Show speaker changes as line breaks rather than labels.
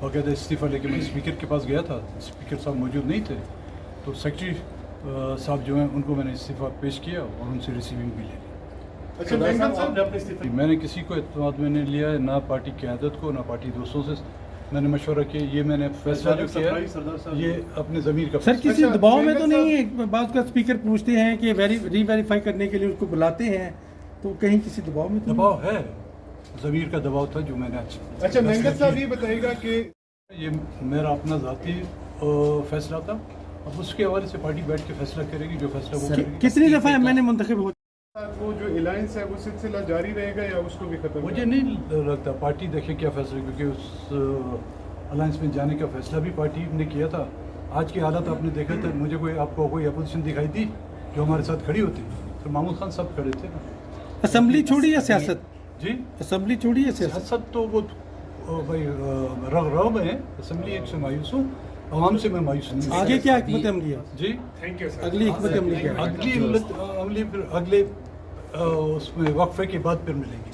बाकायदा इस्तीफ़ा लेके मैं स्पीकर के पास गया था, स्पीकर साहब मौजूद नहीं थे, तो सेक्रेटरी साहब जो हैं उनको मैंने इस्तीफ़ा पेश किया और उनसे रिसीविंग भी ले ली।
अच्छा मेंगल साहब, आपने इस्तीफा
मैंने किसी को इत्मीनान में नहीं लिया है, ना पार्टी क़यादत को, ना पार्टी दोस्तों से मैंने मशवरा किया। ये मैंने फैसला जो किया है ये अपने ज़मीर का
सर किसी
अच्छा,
दबाव में तो
मेंगल
नहीं है? बात का स्पीकर पूछते हैं कि रीवेरीफाई करने के लिए उसको बुलाते हैं, तो कहीं किसी दबाव में तो नहीं?
दबाव है, ज़मीर का दबाव था जो मैंने
अच्छा मेंगल साहब ये बताइएगा कि
ये मेरा अपना ज़ाती फैसला था, अब उसके हवाले से पार्टी बैठ के फैसला करेगी, जो फैसला वो करेगी।
कितनी दफ़ा मैंने मुंतखब हो
वो जो अलायंस है वो सिलसिला जारी रहेगा या उसको भी खत्म?
मुझे नहीं लगता, पार्टी देखे क्या फैसला, क्योंकि उस अलायंस में जाने का फैसला भी पार्टी ने किया था। आज के हालात आपने देखा था, मुझे आपको कोई अपोजिशन दिखाई दी जो हमारे साथ खड़ी होती? तो महमूद खान साहब खड़े थे ना।
असेंबली छोड़ी या सियासत?
जी,
असेंबली छोड़ी या सियासत?
सियासत तो वो भाई रग में है, असेंबली एक से मायूस हूँ, आवाम से मैं मायूस नहीं।
आगे क्या हिकमत अमली है?
जी,
थैंक यू सर।
अगली हिकमत अमली क्या है?
अगली अमली फिर अगले उसमें वक्फे के बाद फिर मिलेंगी।